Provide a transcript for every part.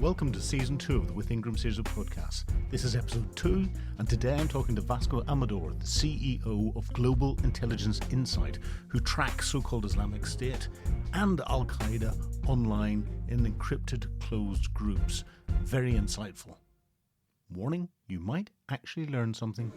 Welcome to Season 2 of the WithIngram series of podcasts. This is Episode 2, and today I'm talking to Vasco Amador, the CEO of Global Intelligence Insight, who tracks so-called Islamic State and Al Qaeda online in encrypted closed groups. Very insightful. Warning, you might actually learn something.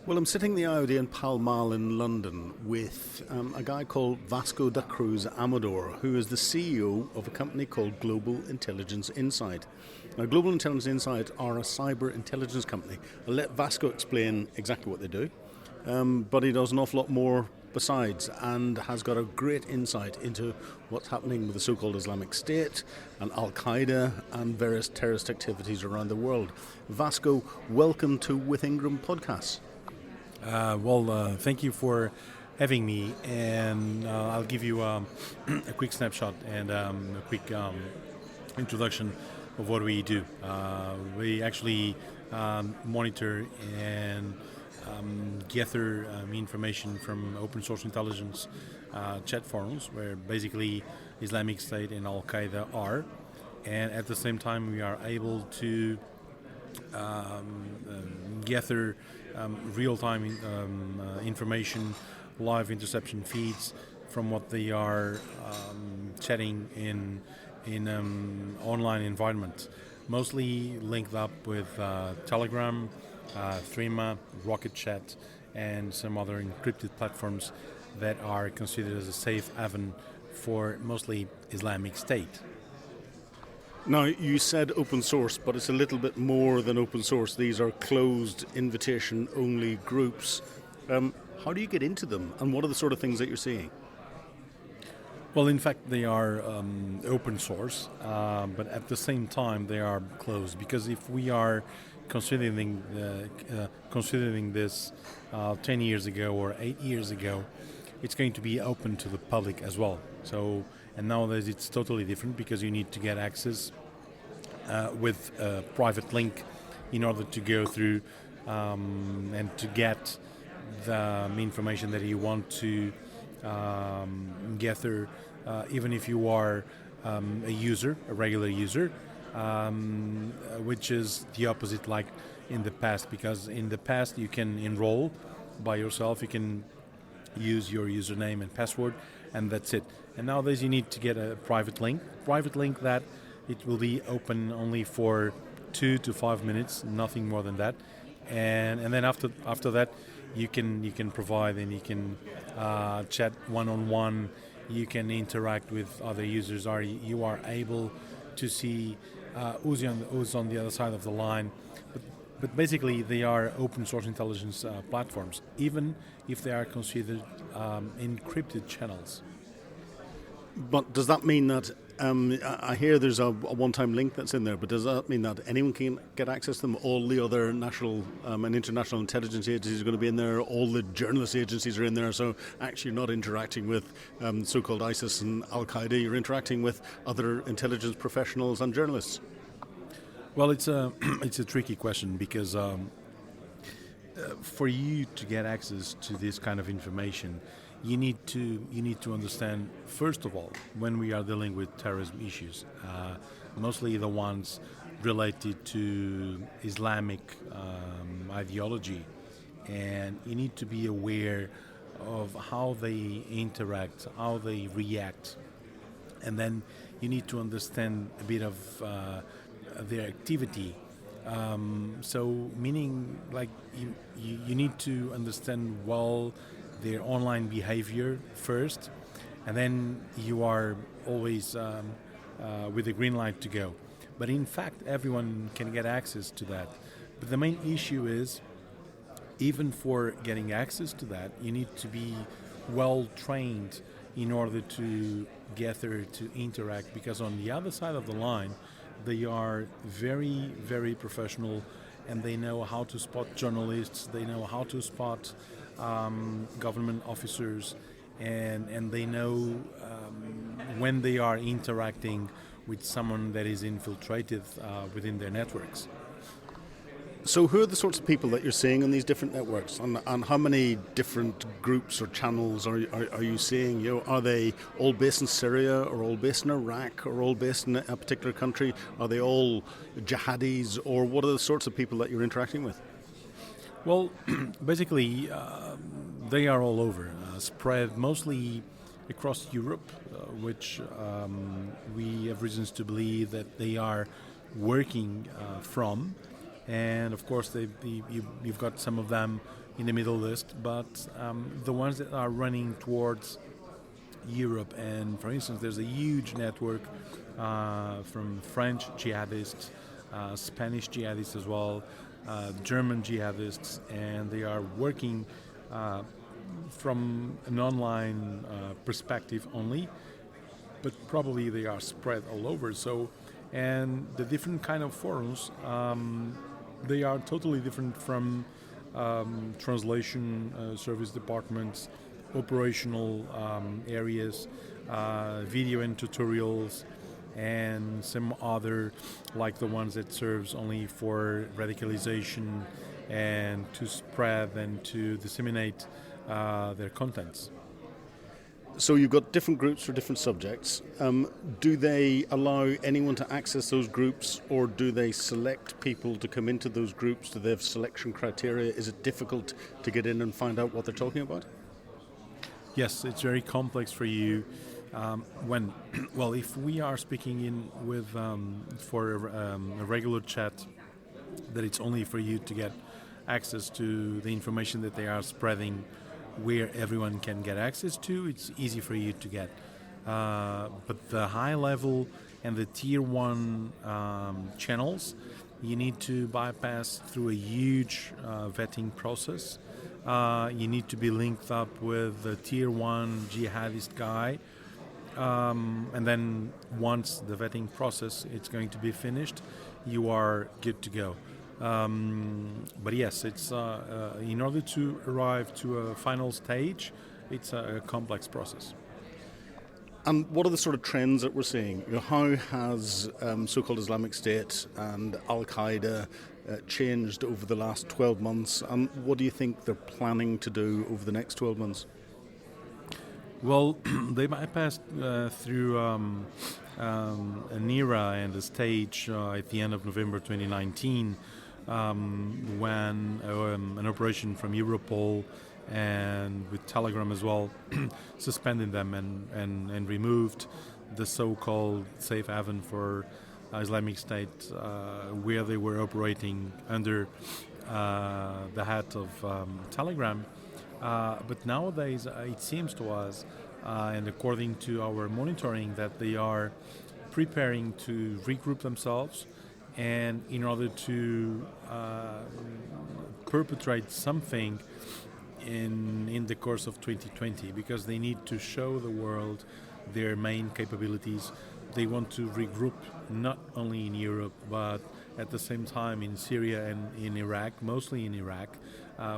Well, I'm sitting in the IOD in Pall Mall in London with a guy called Vasco da Cruz Amador, who is the CEO of a company called Global Intelligence Insight. Now, Global Intelligence Insight are a cyber intelligence company. I'll let Vasco explain exactly what they do, but he does an awful lot more besides and has got a great insight into what's happening with the so-called Islamic State and Al Qaeda and various terrorist activities around the world. Vasco, welcome to WithIngram Podcast. Thank you for having me, and I'll give you a quick snapshot and a quick introduction of what we do. We actually monitor and gather information from open source intelligence chat forums, where basically Islamic State and Al Qaeda are, and at the same time we are able to gather real-time information, live interception feeds from what they are chatting in online environment, mostly linked up with Telegram, Threema, Rocket Chat, and some other encrypted platforms that are considered as a safe haven for mostly Islamic State. Now, you said open source, but it's a little bit more than open source. These are closed, invitation-only groups. How do you get into them, and what are the sort of things that you're seeing? Well, in fact, they are open source, but at the same time, they are closed. Because if we are considering this 10 years ago or 8 years ago, it's going to be open to the public as well. And nowadays it's totally different because you need to get access with a private link in order to go through and to get the information that you want to gather, even if you are a regular user, which is the opposite like in the past, because in the past you can enroll by yourself, you can use your username and password, and that's it. And nowadays you need to get a private link that it will be open only for 2 to 5 minutes, nothing more than that. And then after that you can provide, and you can chat one-on-one, you can interact with other users, or you are able to see who's on the other side of the line. But basically they are open source intelligence platforms, even if they are considered encrypted channels. But does that mean that, I hear there's a one-time link that's in there, but does that mean that anyone can get access to them? All the other national and international intelligence agencies are going to be in there, all the journalist agencies are in there, so actually you're not interacting with so-called ISIS and Al Qaeda, you're interacting with other intelligence professionals and journalists. Well, it's a tricky question, because for you to get access to this kind of information, you need to understand, first of all, when we are dealing with terrorism issues, mostly the ones related to Islamic ideology, and you need to be aware of how they interact, how they react, and then you need to understand a bit of their activity. So meaning, like, you need to understand well their online behavior first, and then you are always with a green light to go. But in fact, everyone can get access to that. But the main issue is, even for getting access to that, you need to be well trained in order to gather, to interact, because on the other side of the line, they are very, very professional, and they know how to spot journalists, they know how to spot government officers, and they know when they are interacting with someone that is infiltrated within their networks. So who are the sorts of people that you're seeing on these different networks, and how many different groups or channels are you seeing? Are they all based in Syria, or all based in Iraq, or all based in a particular country? Are they all jihadis, or what are the sorts of people that you're interacting with? Well, basically, they are all over, spread mostly across Europe, which we have reasons to believe that they are working from. And of course, you've got some of them in the Middle East, but the ones that are running towards Europe, and for instance, there's a huge network from French jihadists, Spanish jihadists as well, German jihadists, and they are working from an online perspective only, but probably they are spread all over. So, and the different kind of forums, they are totally different from translation service departments, operational areas, video and tutorials, and some other, like the ones that serves only for radicalization and to spread and to disseminate their contents. So you've got different groups for different subjects. Do they allow anyone to access those groups, or do they select people to come into those groups? Do they have selection criteria? Is it difficult to get in and find out what they're talking about? Yes, it's very complex for you. If we are speaking in with for a regular chat, that it's only for you to get access to the information that they are spreading, where everyone can get access to, it's easy for you to get. But the high level and the tier 1 channels, you need to bypass through a huge vetting process. You need to be linked up with the tier 1 jihadist guy. And then once the vetting process it's going to be finished, you are good to go. But yes, it's in order to arrive to a final stage, it's a complex process. And what are the sort of trends that we're seeing? How has so-called Islamic State and Al Qaeda changed over the last 12 months? And what do you think they're planning to do over the next 12 months? Well, they bypassed through an era and a stage at the end of November 2019 when an operation from Europol and with Telegram as well suspended them and removed the so-called safe haven for Islamic State, where they were operating under the hat of Telegram. But nowadays, it seems to us, and according to our monitoring, that they are preparing to regroup themselves, and in order to perpetrate something in the course of 2020, because they need to show the world their main capabilities. They want to regroup not only in Europe, but at the same time in Syria and in Iraq, mostly in Iraq,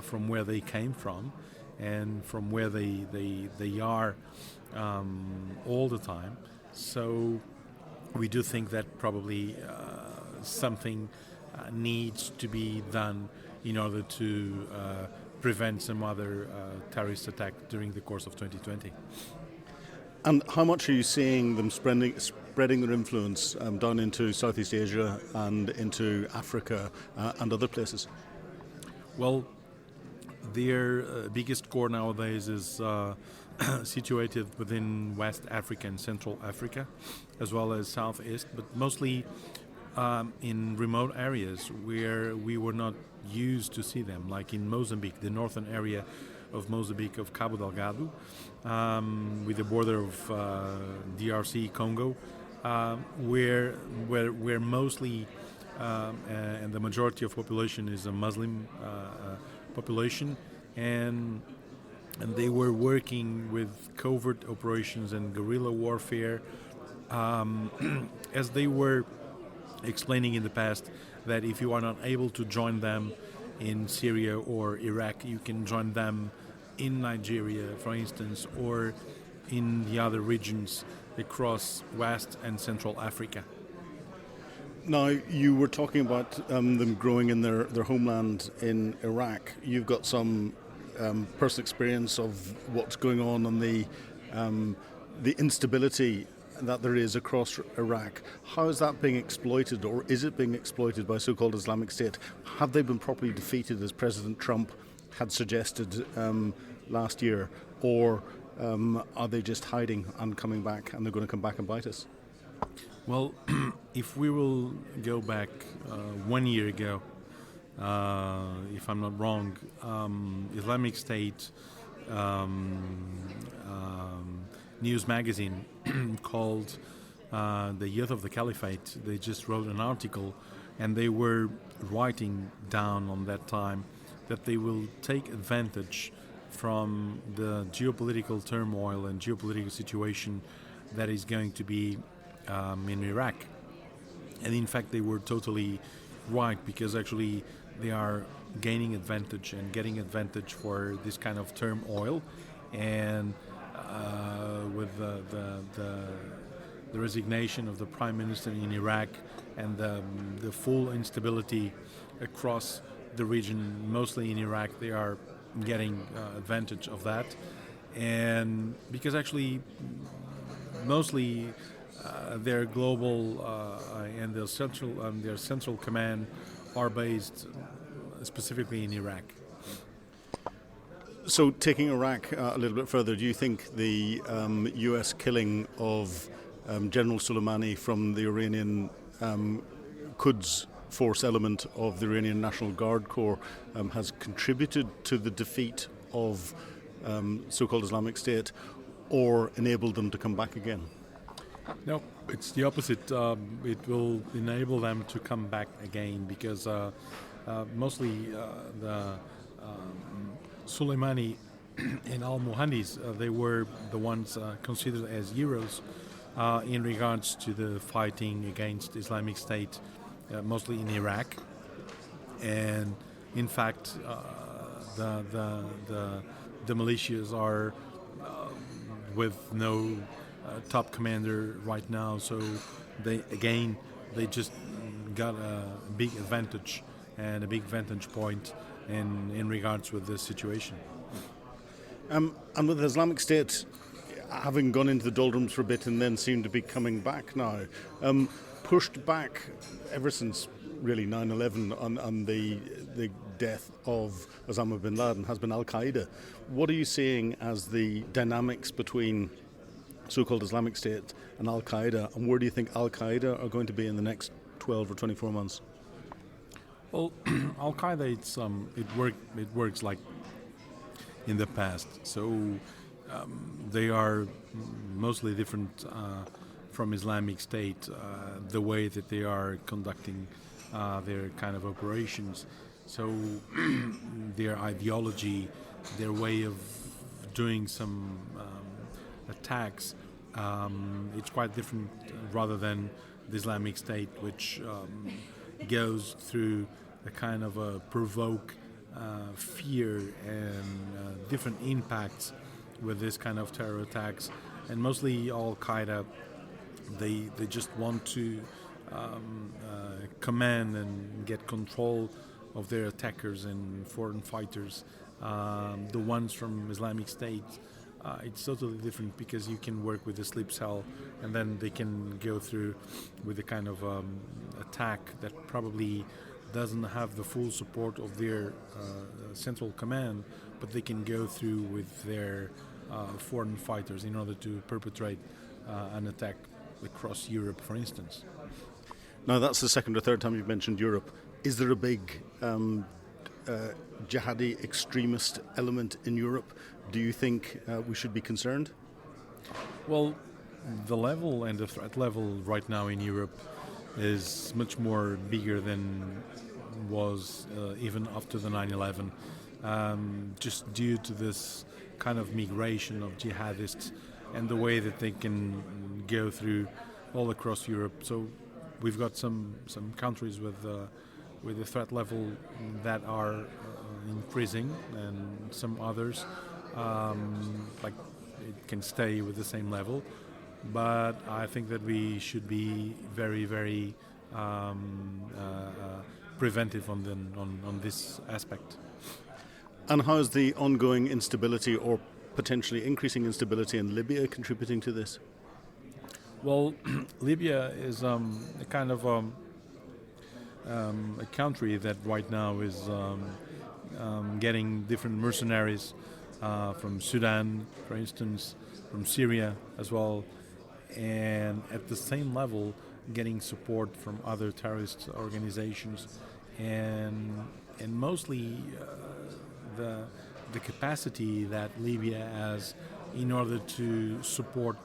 from where they came from and from where they are all the time. So we do think that probably something needs to be done in order to prevent some other terrorist attack during the course of 2020. And how much are you seeing them spreading their influence down into Southeast Asia and into Africa and other places? Well, their biggest core nowadays is situated within West Africa and Central Africa, as well as Southeast, but mostly in remote areas where we were not used to see them, like in Mozambique, the northern area of Mozambique, of Cabo Delgado, with the border of DRC, Congo, where mostly and the majority of population is a Muslim population, and they were working with covert operations and guerrilla warfare, as they were explaining in the past, that if you are not able to join them in Syria or Iraq, you can join them in Nigeria, for instance, or in the other regions across West and Central Africa. Now, you were talking about them growing in their homeland in Iraq. You've got some personal experience of what's going on the instability that there is across Iraq. How is that being exploited, or is it being exploited by so-called Islamic State? Have they been properly defeated, as President Trump had suggested last year, or are they just hiding and coming back, and they're going to come back and bite us? Well, if we will go back 1 year ago, if I'm not wrong, Islamic State news magazine called The Youth of the Caliphate, they just wrote an article, and they were writing down on that time that they will take advantage from the geopolitical turmoil and geopolitical situation that is going to be in Iraq. And in fact, they were totally right, because actually they are gaining advantage and getting advantage for this kind of turmoil. And with the resignation of the Prime Minister in Iraq and the full instability across the region, mostly in Iraq, they are getting advantage of that. And because actually mostly their global and their central command are based specifically in Iraq. So, taking Iraq a little bit further, do you think the U.S. killing of General Soleimani from the Iranian Quds force element of the Iranian National Guard Corps has contributed to the defeat of so-called Islamic State, or enabled them to come back again? No, it's the opposite. It will enable them to come back again, because mostly the Soleimani and al-Muhandis, they were the ones considered as heroes in regards to the fighting against Islamic State, mostly in Iraq. And in fact, the militias are with no top commander right now, so they just got a big advantage and a big vantage point in regards with this situation. And with Islamic State having gone into the doldrums for a bit and then seem to be coming back now, pushed back ever since really 9/11 on the death of Osama bin Laden, has been Al Qaeda. What are you seeing as the dynamics between so-called Islamic State and Al Qaeda, and where do you think Al Qaeda are going to be in the next 12 or 24 months? Well, Al Qaeda, it works like in the past. So they are mostly different from Islamic State, the way that they are conducting their kind of operations. So their ideology, their way of doing some attacks, it's quite different rather than the Islamic State, which goes through a kind of a provoke fear and different impacts with this kind of terror attacks. And mostly Al Qaeda, they just want to command and get control of their attackers and foreign fighters. The ones from Islamic State, it's totally different, because you can work with a sleep cell and then they can go through with a kind of attack that probably doesn't have the full support of their central command, but they can go through with their foreign fighters in order to perpetrate an attack across Europe, for instance. Now, that's the second or third time you've mentioned Europe. Is there a big jihadi extremist element in Europe? Do you think we should be concerned? Well, the level and the threat level right now in Europe is much more bigger than was even after the 9/11, just due to this kind of migration of jihadists and the way that they can go through all across Europe. So we've got some countries with the threat level that are increasing, and some others like it can stay with the same level. But I think that we should be very, very preventive on this aspect. And how is the ongoing instability or potentially increasing instability in Libya contributing to this? Well, Libya is a kind of a country that right now is getting different mercenaries from Sudan, for instance, from Syria as well, and at the same level getting support from other terrorist organizations, and mostly the capacity that Libya has in order to support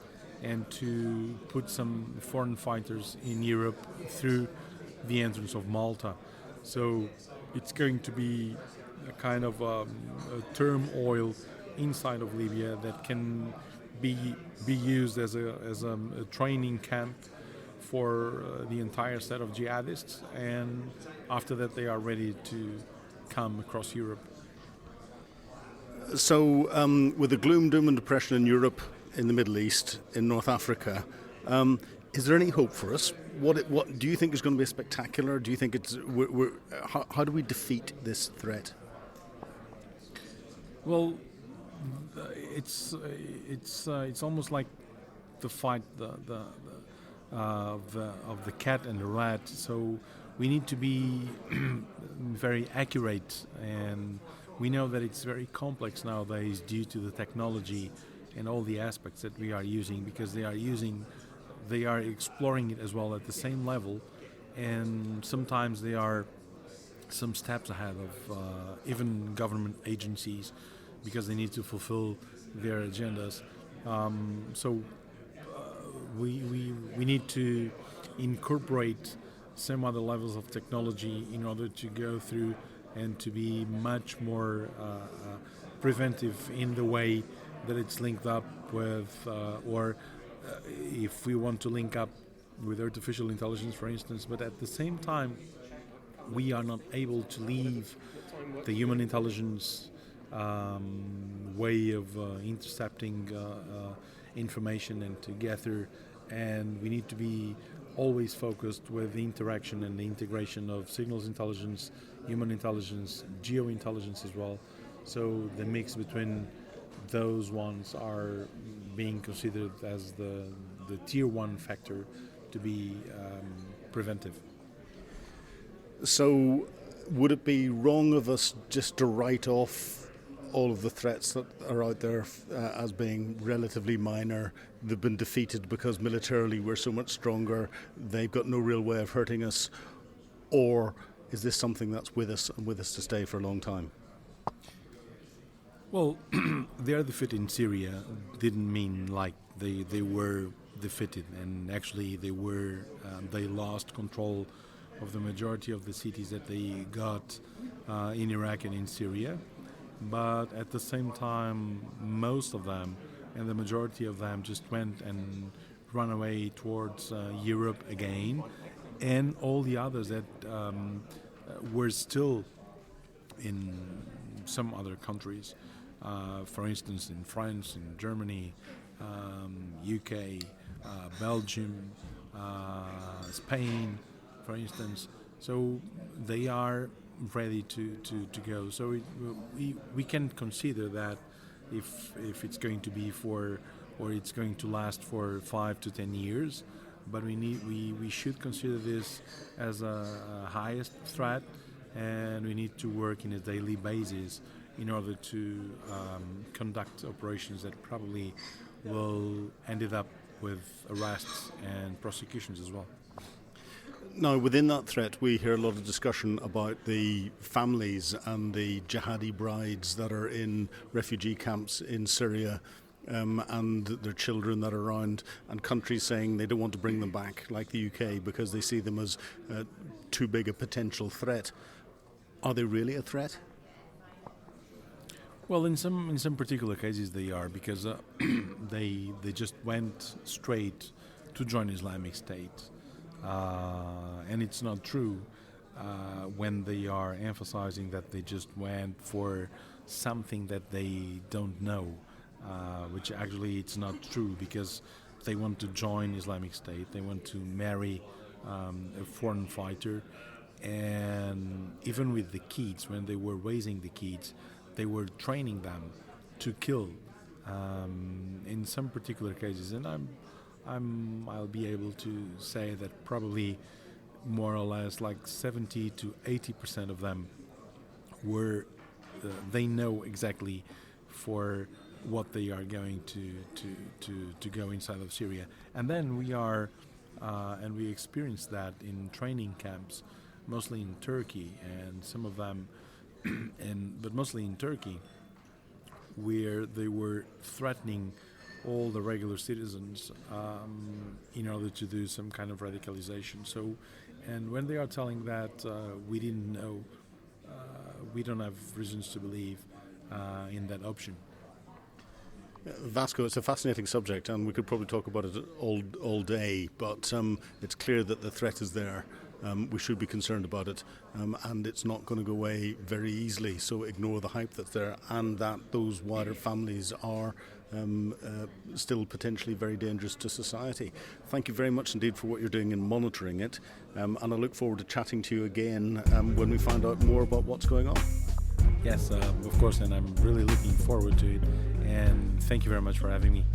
and to put some foreign fighters in Europe through the entrance of Malta. So it's going to be a kind of a turmoil inside of Libya that can be used as a training camp for the entire set of jihadists, and after that they are ready to come across Europe. So with the gloom, doom and depression in Europe, in the Middle East, in North Africa, is there any hope for us? What do you think is going to be spectacular? Do you think it's how do we defeat this threat? Well, it's almost like the fight of the cat and the rat. So we need to be very accurate, and we know that it's very complex nowadays due to the technology and all the aspects that we are using, because they are exploring it as well at the same level, and sometimes they are some steps ahead of even government agencies, because they need to fulfill their agendas. We need to incorporate some other levels of technology in order to go through and to be much more preventive in the way that it's linked up with, if we want to link up with artificial intelligence, for instance, but at the same time, we are not able to leave the human intelligence way of intercepting information and to gather, and we need to be always focused with the interaction and the integration of signals intelligence, human intelligence, geo-intelligence as well. So the mix between those ones are being considered as the tier one factor to be preventive. So would it be wrong of us just to write off all of the threats that are out there as being relatively minor? They've been defeated because militarily we're so much stronger, they've got no real way of hurting us? Or is this something that's with us and with us to stay for a long time? Well, their defeat in Syria didn't mean like they were defeated, and actually they lost control of the majority of the cities that they got in Iraq and in Syria. But at the same time, most of them and the majority of them just went and ran away towards Europe again, and all the others that were still in some other countries. For instance, in France, in Germany, UK, Belgium, Spain, for instance. So they are ready to go. So we can consider that if it's going to be for, or it's going to last for 5 to 10 years, but we should consider this as a highest threat, and we need to work in a daily basis in order to conduct operations that probably will end up with arrests and prosecutions as well. Now, within that threat, we hear a lot of discussion about the families and the jihadi brides that are in refugee camps in Syria, and their children that are around, and countries saying they don't want to bring them back, like the UK, because they see them as too big a potential threat. Are they really a threat? Well, in some particular cases they are, because they just went straight to join Islamic State, and it's not true when they are emphasizing that they just went for something that they don't know, which actually it's not true, because they want to join Islamic State, they want to marry a foreign fighter. And even with the kids, when they were raising the kids, they were training them to kill in some particular cases. And I'll be able to say that probably more or less like 70 to 80% of them were they know exactly for what they are going to go inside of Syria. And then we experienced that in training camps, mostly in Turkey, and some of them but mostly in Turkey, where they were threatening all the regular citizens in order to do some kind of radicalization. So, and when they are telling that we didn't know, we don't have reasons to believe in that option. Vasco, it's a fascinating subject, and we could probably talk about it all day, but it's clear that the threat is there. We should be concerned about it, and it's not going to go away very easily, so ignore the hype that's there, and that those wider families are still potentially very dangerous to society. Thank you very much indeed for what you're doing in monitoring it, and I look forward to chatting to you again when we find out more about what's going on. Yes, of course, and I'm really looking forward to it, and thank you very much for having me.